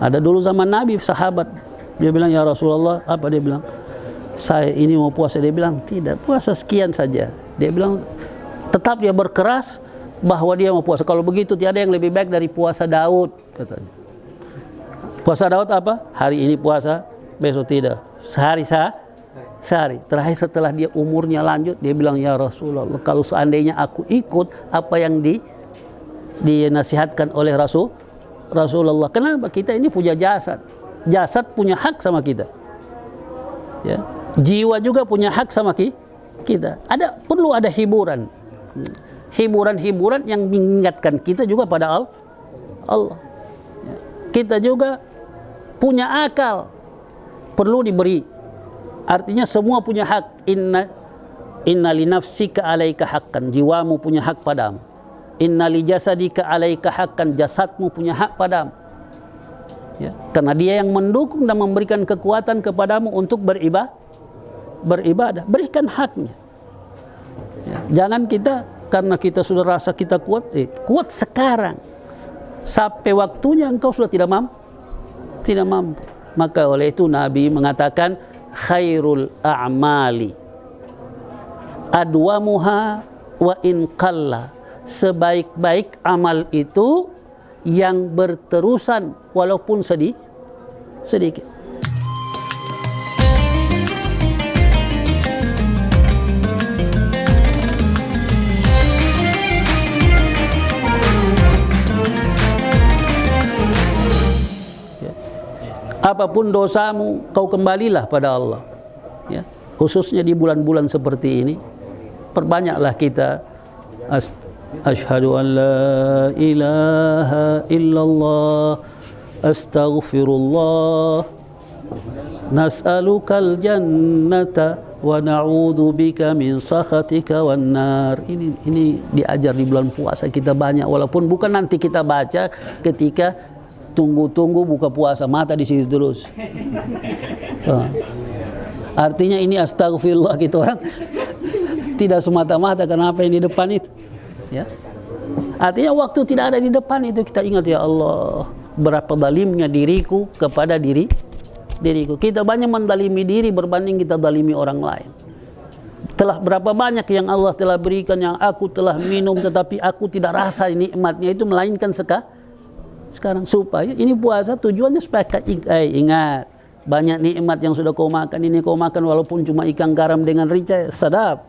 Ada dulu zaman Nabi, sahabat, dia bilang, ya Rasulullah, apa dia bilang? Saya ini mau puasa. Dia bilang, tidak, puasa sekian saja. Dia bilang, tetap dia berkeras bahwa dia mau puasa. Kalau begitu tiada yang lebih baik dari puasa Daud, katanya. Puasa Daud apa? Hari ini puasa, besok tidak. Sehari sehari. Terakhir setelah dia umurnya lanjut, dia bilang, ya Rasulullah, kalau seandainya aku ikut apa yang dinasihatkan oleh Rasulullah. Kenapa? Kita ini punya jasad. Jasad punya hak sama kita. Ya. Jiwa juga punya hak sama kita. Perlu ada hiburan. Hiburan-hiburan yang mengingatkan kita juga pada Allah. Ya. Kita juga punya akal. Perlu diberi. Artinya semua punya hak. Inna li nafsika alaika haqqan. Jiwamu punya hak padamu. Inna li jasadika alaika haqqan, jasadmu punya hak padamu. Ya, karena dia yang mendukung dan memberikan kekuatan kepadamu untuk beribadah. Berikan haknya. Ya, jangan kita karena kita sudah rasa kita kuat sekarang. Sampai waktunya engkau sudah tidak mampu. Maka oleh itu Nabi mengatakan khairul a'mali adwamuha wa in qalla. Sebaik-baik amal itu yang berterusan walaupun sedikit. Apapun dosamu, kau kembalilah pada Allah. Ya. Khususnya di bulan-bulan seperti ini, perbanyaklah kita Ashhadu an la ilaha illallah astaghfirullah nas'alukal jannata wa na'udzu bika min sakhatika wan nar. Ini diajar di bulan puasa kita banyak, walaupun bukan nanti kita baca ketika tunggu buka puasa, mata di situ terus. Artinya ini astagfirullah gitu orang tidak semata-mata karena apa yang di depan itu. Ya. Artinya waktu tidak ada di depan itu kita ingat, ya Allah, berapa zalimnya diriku kepada diriku. Kita banyak mendalimi diri berbanding kita dalimi orang lain. Telah berapa banyak yang Allah telah berikan yang aku telah minum tetapi aku tidak rasa nikmatnya itu, melainkan sekarang. Supaya ini puasa tujuannya supaya ingat banyak nikmat yang sudah kau makan. Ini kau makan walaupun cuma ikan garam dengan rica, sadap.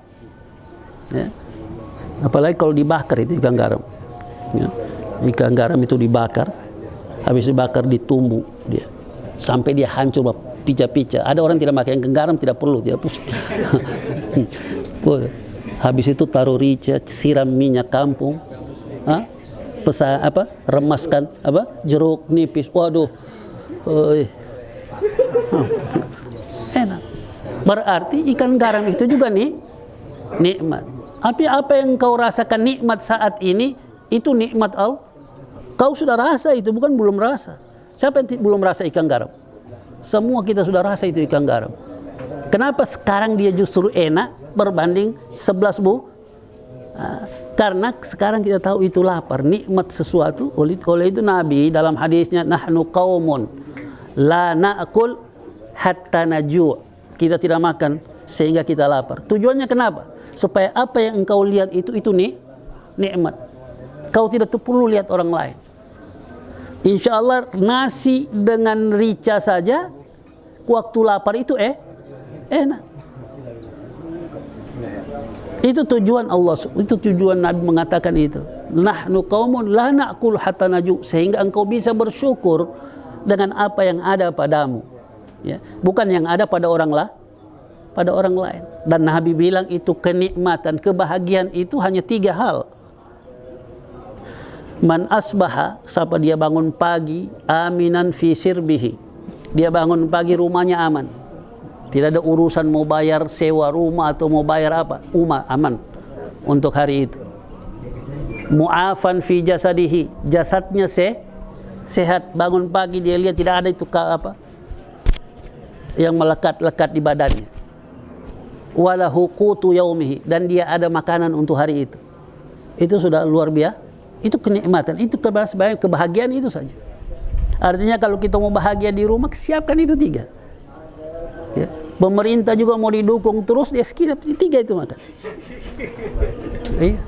Ya. Apalagi kalau dibakar itu ikan garam. Ya. Ikan garam itu dibakar, habis dibakar ditumbuk dia sampai dia hancur, pica-pica. Ada orang tidak makan ikan garam, tidak perlu, tidak pusing. Habis itu taruh rica, siram minyak kampung, remaskan jeruk nipis. Waduh, enak. Berarti ikan garam itu juga nikmat. Tapi apa yang kau rasakan nikmat saat ini, itu nikmat Allah. Kau sudah rasa itu, bukan belum rasa. Siapa yang belum rasa ikan garam? Semua kita sudah rasa itu ikan garam. Kenapa sekarang dia justru enak berbanding 11 karena sekarang kita tahu itu lapar, nikmat sesuatu. Oleh itu Nabi dalam hadisnya, nahnu qaumun la na'kul hatta naju'. Kita tidak makan sehingga kita lapar. Tujuannya kenapa? Supaya apa yang engkau lihat itu nikmat. Kau tidak perlu lihat orang lain. Insya Allah nasi dengan rica saja waktu lapar itu enak. Itu tujuan Allah, itu tujuan Nabi mengatakan itu. Nahnu qaumun la na'kul hatta naju', sehingga engkau bisa bersyukur dengan apa yang ada padamu. Ya, bukan yang ada pada orang lain. Dan Nabi bilang itu kenikmatan, kebahagiaan itu hanya 3 hal. Man asbaha, siapa dia bangun pagi, aminan fi sirbihi. Dia bangun pagi rumahnya aman. Tidak ada urusan mau bayar sewa rumah atau mau bayar apa, aman untuk hari itu. Mu'afan fi jasadihi, jasadnya sehat, bangun pagi dia lihat tidak ada itu yang melekat-lekat di badannya. Walahu qutu yaumihi, dan dia ada makanan untuk hari itu. Itu sudah luar biasa. Itu kenikmatan, itu kebahagiaan itu saja. Artinya kalau kita mau bahagia di rumah, siapkan itu 3. Ya. Pemerintah juga mau didukung terus, dia sekitar 3 itu makan. Ya.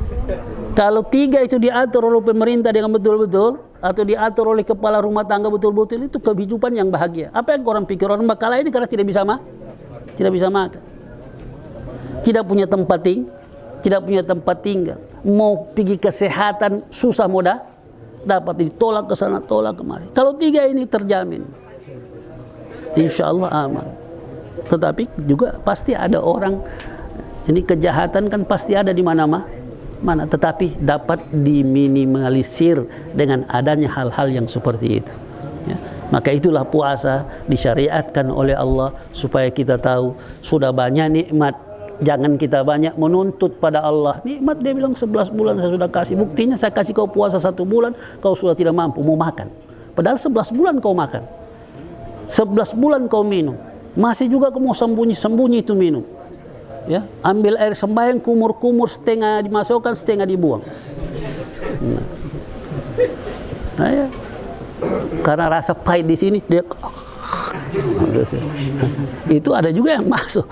Kalau 3 itu diatur oleh pemerintah dengan betul-betul, atau diatur oleh kepala rumah tangga betul-betul, itu kehidupan yang bahagia. Apa yang orang pikir orang Bakalah ini karena tidak bisa makan, tidak punya tempat tinggal, mau pergi kesehatan susah mudah, dapat ditolak ke sana tolak kemari. Kalau 3 ini terjamin, insya Allah aman. Tetapi juga pasti ada orang, ini kejahatan kan pasti ada di mana-mana, tetapi dapat diminimalisir dengan adanya hal-hal yang seperti itu. Ya. Maka itulah puasa disyariatkan oleh Allah supaya kita tahu sudah banyak nikmat. Jangan kita banyak menuntut pada Allah. Nikmat dia bilang 11 bulan saya sudah kasih. Buktinya saya kasih kau puasa 1 bulan, kau sudah tidak mampu mau makan. Padahal 11 bulan kau makan, 11 bulan kau minum, masih juga kau mau sembunyi itu minum. Ya, ambil air sembahyang kumur-kumur, setengah dimasukkan, setengah dibuang. Nah ya, karena rasa pahit di sini dia itu ada juga yang masuk.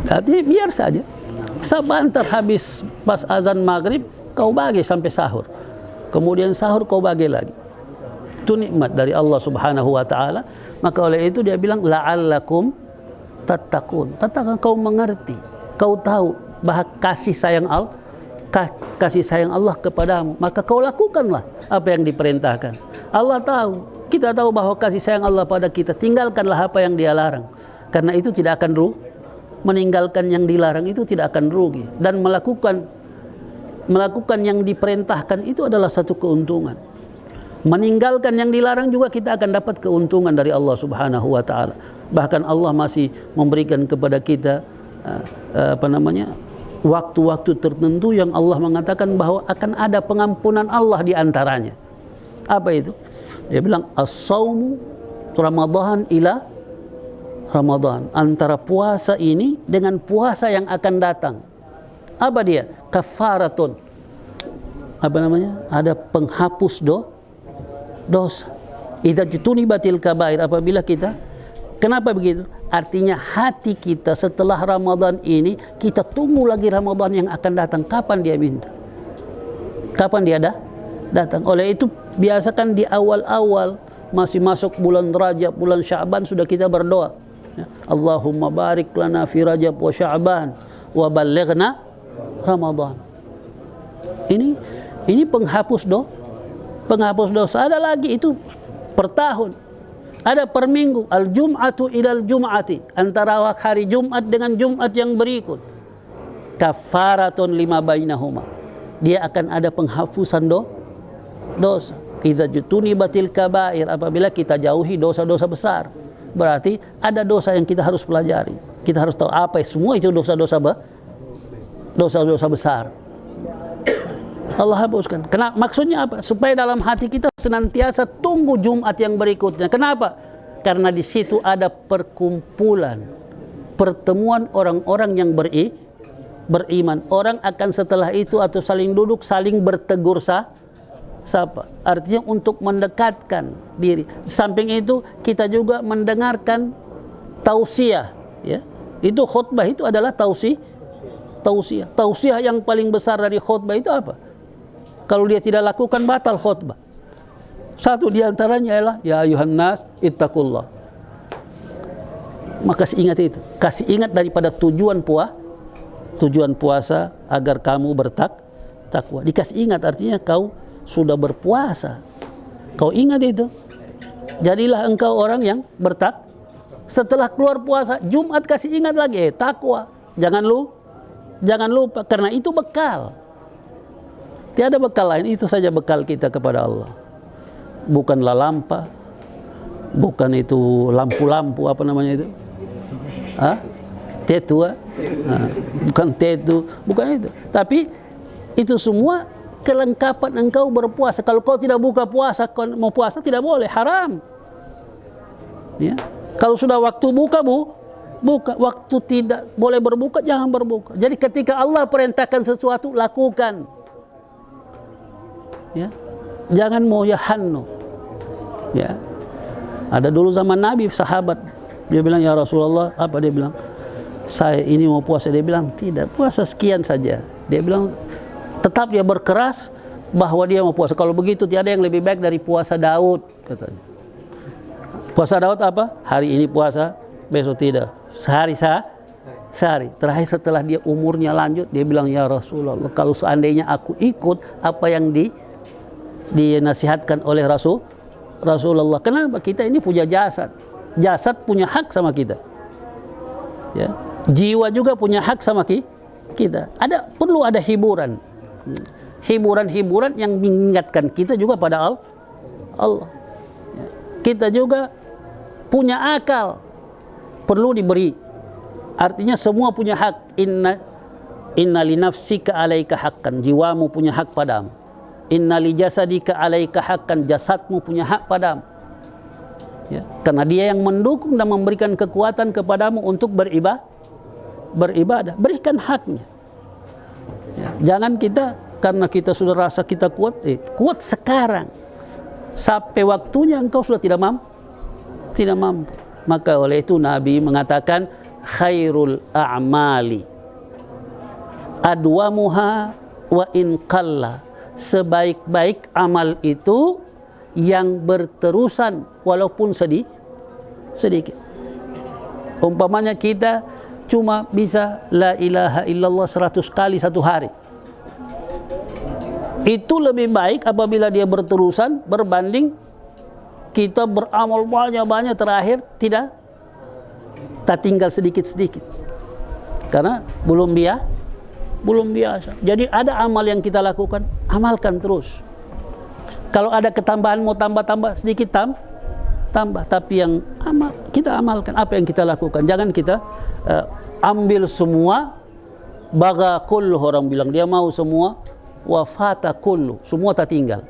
Jadi biar saja. Sebentar habis pas azan maghrib kau bagi sampai sahur. Kemudian sahur kau bagi lagi. Itu nikmat dari Allah Subhanahu wa taala. Maka oleh itu dia bilang la'allakum tattaqun. Tatkala kau mengerti, kau tahu bahwa kasih sayang Allah kepadamu, maka kau lakukanlah apa yang diperintahkan. Allah tahu, kita tahu bahwa kasih sayang Allah pada kita, tinggalkanlah apa yang Dia larang. Karena itu tidak akan meninggalkan yang dilarang itu tidak akan rugi, dan melakukan yang diperintahkan itu adalah satu keuntungan. Meninggalkan yang dilarang juga kita akan dapat keuntungan dari Allah Subhanahu wa taala. Bahkan Allah masih memberikan kepada kita waktu-waktu tertentu yang Allah mengatakan bahwa akan ada pengampunan Allah di antaranya. Apa itu? Dia bilang as-saumu Ramadan ila Ramadan, antara puasa ini dengan puasa yang akan datang. Apa dia? Kafaratun. Ada penghapus dosa. Idza jutunibatil kabair, apabila kita, kenapa begitu? Artinya hati kita setelah Ramadan ini, kita tunggu lagi Ramadan yang akan datang. Kapan dia minta? Kapan dia datang? Oleh itu biasakan di awal-awal masih masuk bulan Rajab, bulan Sya'ban sudah kita berdoa. Allahumma barik lana fi Rajab wa Sya'ban wa ballighna Ramadan. Ini penghapus dosa. Ada lagi itu per tahun, ada per minggu. Al Jum'atu ilal Jum'ati, antara hari Jumat dengan Jumat yang berikut. Kafaratun lima bainahuma, dia akan ada penghapusan dosa. Idza jutunibatil kabair, apabila kita jauhi dosa-dosa besar. Berarti ada dosa yang kita harus pelajari. Kita harus tahu apa semua itu dosa-dosa besar. Allah hapuskan. Maksudnya apa? Supaya dalam hati kita senantiasa tunggu Jumat yang berikutnya. Kenapa? Karena di situ ada perkumpulan, pertemuan orang-orang yang beriman. Orang akan setelah itu atau saling duduk, saling bertegur sapa. Artinya untuk mendekatkan diri. Samping itu kita juga mendengarkan tausiah, ya. Itu khutbah itu adalah tausiah. Tausiah yang paling besar dari khutbah itu apa? Kalau dia tidak lakukan batal khutbah. Satu di antaranya adalah ya ayuhan nas ittaqullah. Maka ingat itu. Kasih ingat daripada tujuan puasa agar kamu bertakwa. Dikasih ingat artinya kau sudah berpuasa. Kau ingat itu. Jadilah engkau orang yang setelah keluar puasa, Jumat kasih ingat lagi, takwa. Jangan lupa, karena itu bekal. Tiada bekal lain, itu saja bekal kita kepada Allah. Bukanlah lampa, bukan itu lampu-lampu apa namanya itu? Tetua. Bukan tetu, bukan itu. Tapi itu semua kelengkapan engkau berpuasa. Kalau kau tidak buka puasa, kau mau puasa tidak boleh, haram. Ya. Kalau sudah waktu buka, buka. Waktu tidak boleh berbuka, jangan berbuka. Jadi ketika Allah perintahkan sesuatu, lakukan. Ya. Jangan moyahanno. Ya. Ada dulu zaman Nabi, sahabat, dia bilang, ya Rasulullah, apa dia bilang? Saya ini mau puasa. Dia bilang, tidak, puasa sekian saja. Dia bilang, tetap dia berkeras bahwa dia mau puasa. Kalau begitu tiada yang lebih baik dari puasa Daud, katanya. Puasa Daud apa? Hari ini puasa, besok tidak. Sehari sehari. Terakhir setelah dia umurnya lanjut, dia bilang, ya Rasulullah, kalau seandainya aku ikut apa yang dinasihatkan oleh Rasulullah. Kenapa? Kita ini punya jasad. Jasad punya hak sama kita. Ya. Jiwa juga punya hak sama kita. Perlu ada hiburan. Hiburan-hiburan yang mengingatkan kita juga pada Allah. Ya. Kita juga punya akal. Perlu diberi. Artinya semua punya hak. Inna li nafsika alaika haqqan. Jiwamu punya hak padamu. Inna li jasadika alaika haqqan, jasadmu punya hak padamu. Ya, karena dia yang mendukung dan memberikan kekuatan kepadamu untuk beribadah. Berikan haknya. Ya, jangan kita karena kita sudah rasa kita kuat sekarang. Sampai waktunya engkau sudah tidak mampu. Maka oleh itu Nabi mengatakan khairul a'mali adwamuha wa in qalla. Sebaik-baik amal itu yang berterusan walaupun sedikit. Umpamanya kita cuma bisa la ilaha illallah 100 kali satu hari. Itu lebih baik apabila dia berterusan berbanding kita beramal banyak-banyak terakhir tidak tinggal sedikit-sedikit. Karena belum biasa. Jadi ada amal yang kita lakukan, amalkan terus. Kalau ada ketambahan mau tambah sedikit tambah. Tapi yang kita amalkan apa yang kita lakukan. Jangan kita ambil semua. Baga kullu, orang bilang dia mau semua. Wafata kullu, semua tak tinggal.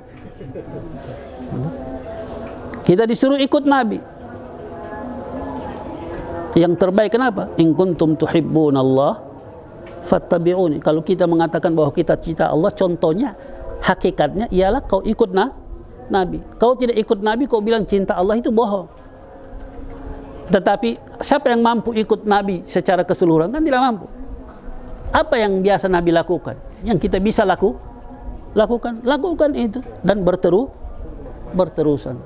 Kita disuruh ikut Nabi. Yang terbaik kenapa? In kuntum tuhibbunallah fattabi'uni. Kalau kita mengatakan bahwa kita cinta Allah, contohnya, hakikatnya ialah kau ikut Nabi. Kau tidak ikut Nabi, kau bilang cinta Allah, itu bohong. Tetapi siapa yang mampu ikut Nabi secara keseluruhan? Kan tidak mampu. Apa yang biasa Nabi lakukan? Yang kita bisa lakukan itu dan berterusan.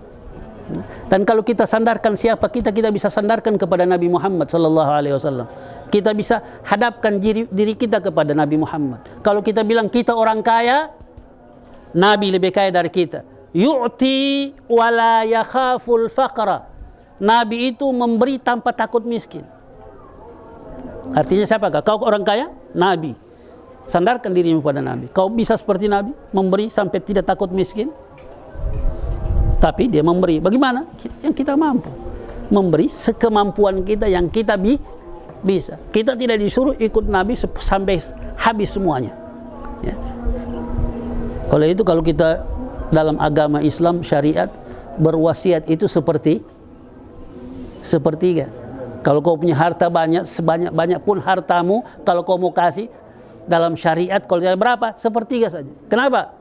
Dan kalau kita sandarkan siapa kita bisa sandarkan kepada Nabi Muhammad sallallahu alaihi wasallam. Kita bisa hadapkan diri kita kepada Nabi Muhammad. Kalau kita bilang kita orang kaya, Nabi lebih kaya dari kita. Yu'ti wala yakhaful faqra. Nabi itu memberi tanpa takut miskin. Artinya siapakah? Kau orang kaya? Nabi. Sandarkan dirimu pada Nabi. Kau bisa seperti Nabi, memberi sampai tidak takut miskin. Tapi dia memberi. Bagaimana? Yang kita mampu. Memberi sekemampuan kita yang kita bisa. Kita tidak disuruh ikut Nabi sampai habis semuanya. Ya. Oleh itu kalau kita dalam agama Islam syariat berwasiat itu sepertiga. Kalau kau punya harta banyak, sebanyak-banyak pun hartamu, kalau kau mau kasih dalam syariat, kalau berapa? Sepertiga saja. Kenapa?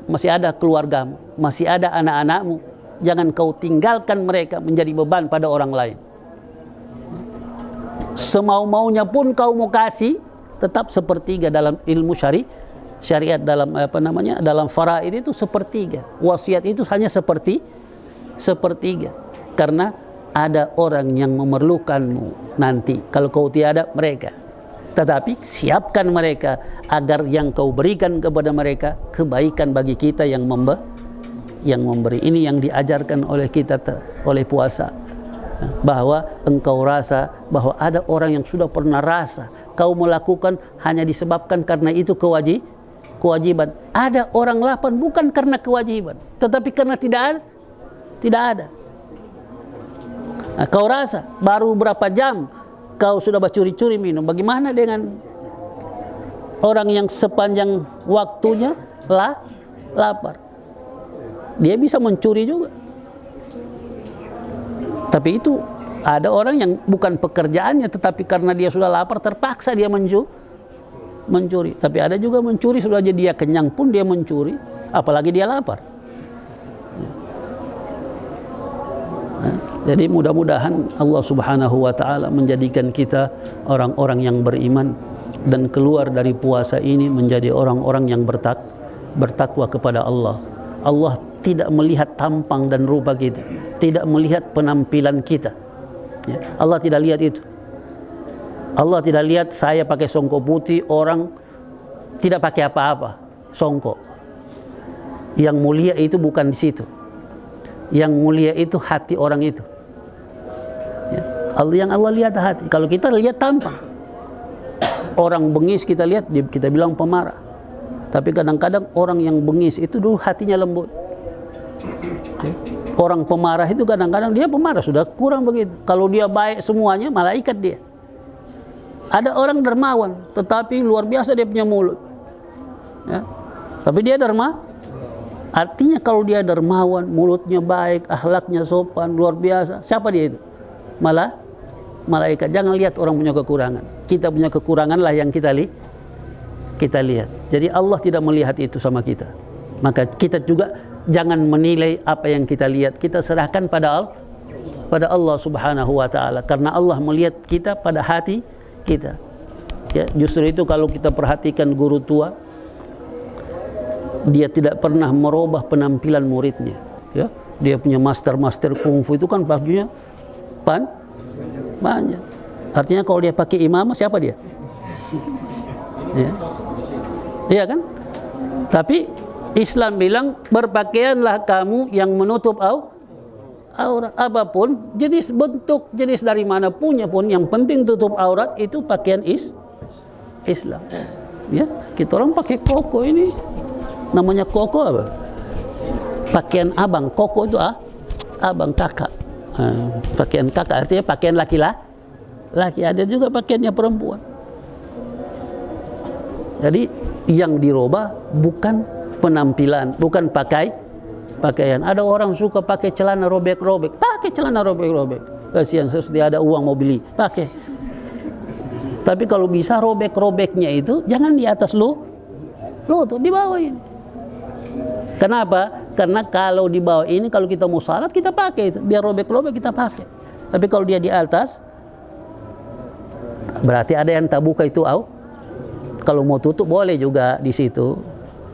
Masih ada keluargamu, masih ada anak-anakmu. Jangan kau tinggalkan mereka menjadi beban pada orang lain. Semau-maunya pun kau mau kasih, tetap sepertiga dalam ilmu syariat dalam dalam faraid itu sepertiga. Wasiat itu hanya sepertiga. Karena ada orang yang memerlukanmu nanti. Kalau kau tiada, mereka. Tetapi siapkan mereka agar yang kau berikan kepada mereka kebaikan bagi kita yang memberi. Ini yang diajarkan oleh kita oleh puasa. Bahwa engkau rasa bahwa ada orang yang sudah pernah rasa kau melakukan hanya disebabkan karena itu kewajiban. Ada orang lapar bukan karena kewajiban, tetapi karena tidak ada. Nah, kau rasa baru berapa jam kau sudah bercuri-curi minum. Bagaimana dengan orang yang sepanjang waktunya lapar? Dia bisa mencuri juga. Tapi itu ada orang yang bukan pekerjaannya, tetapi karena dia sudah lapar terpaksa dia mencuri. Tapi ada juga mencuri sudah jadi dia kenyang pun dia mencuri, apalagi dia lapar. Jadi mudah-mudahan Allah Subhanahu wa taala menjadikan kita orang-orang yang beriman dan keluar dari puasa ini menjadi orang-orang yang bertakwa kepada Allah. Allah tidak melihat tampang dan rupa kita, tidak melihat penampilan kita. Allah tidak lihat itu. Allah tidak lihat saya pakai songkok putih, orang tidak pakai apa-apa, songkok. Yang mulia itu bukan di situ. Yang mulia itu hati orang itu. Yang Allah lihat hati. Kalau kita lihat tampang, orang bengis kita lihat, kita bilang pemarah. Tapi kadang-kadang orang yang bengis itu dulu hatinya lembut. Orang pemarah itu kadang-kadang dia pemarah, sudah kurang begitu. Kalau dia baik semuanya, malaikat dia. Ada orang dermawan, tetapi luar biasa dia punya mulut. Ya. Tapi dia derma. Artinya kalau dia dermawan, mulutnya baik, akhlaknya sopan, luar biasa. Siapa dia itu? Malah malaikat. Jangan lihat orang punya kekurangan. Kita punya kekurangan lah yang kita lihat. Jadi Allah tidak melihat itu sama kita. Maka kita juga jangan menilai apa yang kita lihat. Kita serahkan pada Allah Subhanahu wa taala, karena Allah melihat kita pada hati kita. Ya, justru itu kalau kita perhatikan guru tua, dia tidak pernah merubah penampilan muridnya. Ya, dia punya master kungfu itu kan bajunya banyak. Artinya kalau dia pakai imamah, siapa dia? Ya. Iya kan? Tapi Islam bilang berpakaianlah kamu yang menutup aurat. Apapun jenis bentuk, jenis dari mana punya pun, yang penting tutup aurat, itu pakaian Islam. Ya, kita orang pakai koko ini. Namanya koko apa? Pakaian abang. Koko itu abang, kakak. Pakaian kakak artinya pakaian laki-laki. Ada juga pakaiannya perempuan. Jadi yang dirubah bukan penampilan, bukan pakaian. Ada orang suka pakai celana robek-robek. Pakai celana robek-robek. Kasihan, sesudah ada uang mau beli. Pakai. Tapi kalau bisa robek-robeknya itu jangan di atas lutut, di bawah ini. Kenapa? Karena kalau di bawah ini, kalau kita mau salat kita pakai itu, biar robek-robek kita pakai. Tapi kalau dia di atas, berarti ada yang tak buka itu Kalau mau tutup boleh juga di situ.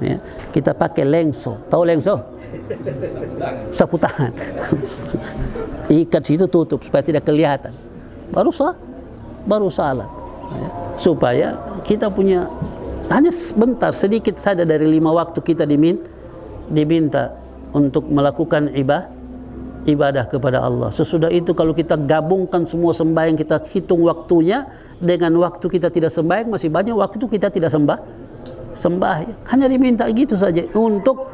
Ya. Kita pakai lengso. Tahu lengso? Sapu tangan. Ikat situ, tutup supaya tidak kelihatan. Baru salat. Ya. Supaya kita punya hanya sebentar, sedikit saja dari 5 waktu kita diminta untuk melakukan ibadah kepada Allah. Sesudah itu kalau kita gabungkan semua sembahyang, kita hitung waktunya dengan waktu kita tidak sembahyang, masih banyak waktu kita tidak sembahyang. Hanya diminta gitu saja untuk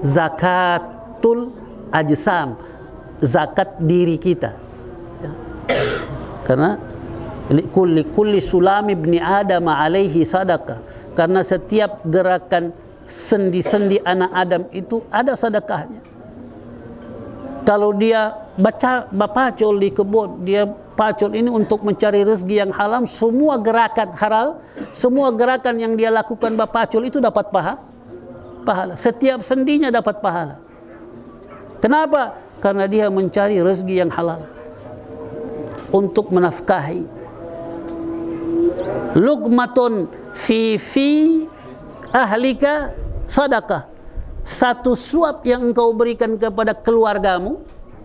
zakatul ajsam, zakat diri kita. Ya. Karena kulli sulami ibni Adam alaihi sadaqah. Karena setiap gerakan sendi-sendi anak Adam itu ada sedekahnya. Kalau dia pacul di kebun, dia pacul ini untuk mencari rezeki yang halal, semua gerakan halal, semua gerakan yang dia lakukan bapacul itu dapat pahala. Setiap sendinya dapat pahala. Kenapa? Karena dia mencari rezeki yang halal untuk menafkahi. Luqmatun fi ahlika sadaqah. Satu suap yang engkau berikan kepada keluargamu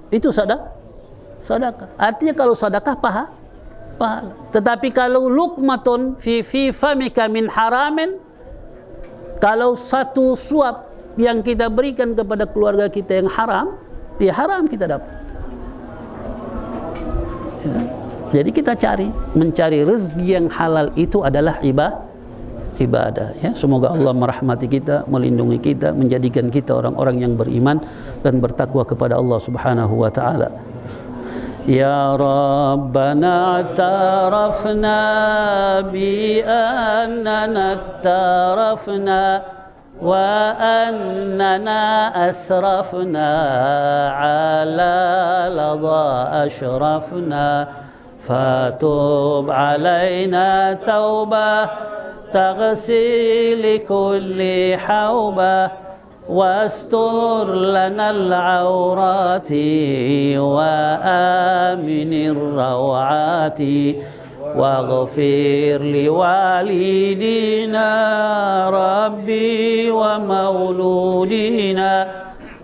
itu sedekah. Artinya kalau sedekah pahala. Tetapi kalau luqmatun fi famika min haramin, kalau satu suap yang kita berikan kepada keluarga kita yang haram, ya haram kita dapat. Ya. Jadi kita mencari rezeki yang halal itu adalah ibadah. Ya, semoga Allah merahmati kita, melindungi kita, menjadikan kita orang-orang yang beriman dan bertakwa kepada Allah Subhanahu wa taala. Ya Rabbana tarafna bi annana tarafna wa annana asrafna ala ladha ashrafna fatub alaina taubah تغسل كل حوبة واستر لنا العورات عين الروعات واغفر لوالدينا ربي ومولودينا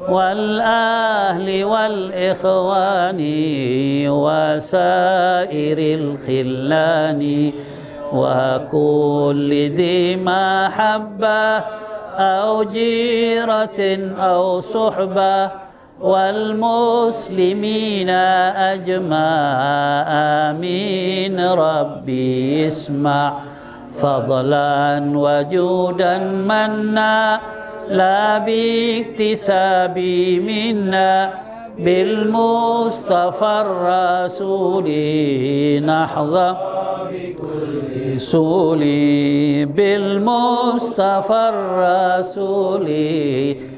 والأهل والإخوان وسائر الخلان وكل ذي محبة أو جيرة أو صحبة والمسلمين أجمع آمين ربي اسمع فضلا وجودا منا لا باكتساب منا بالمصطفى الرسول نحظى سولي بالمصطفى الرسول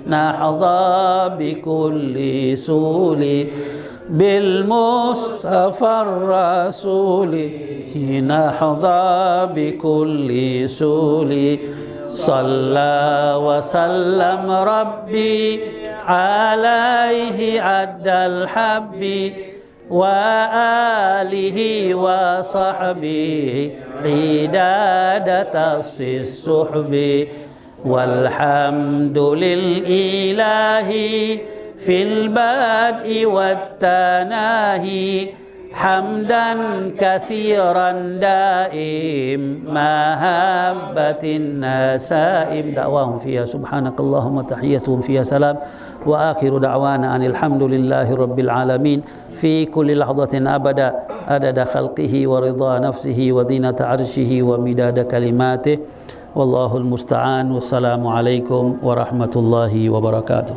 نحظى بكل سولي بالمصطفى الرسول نحظى بكل سولي صلى وسلم ربي عليه عد الحب وآله وصحبه عداد الصحب والحمد للإله في البدء والتناهي حمدا كثيرا دائم مهبة النسائم دعواهم فيها سبحانك اللهم تحيتهم فيها سلام وآخر دعوانا أن الحمد لله رب العالمين في كل لحظة أبدا عدد خلقه ورضا نفسه وزينة عرشه ومداد كلماته والله المستعان والسلام عليكم ورحمة الله وبركاته.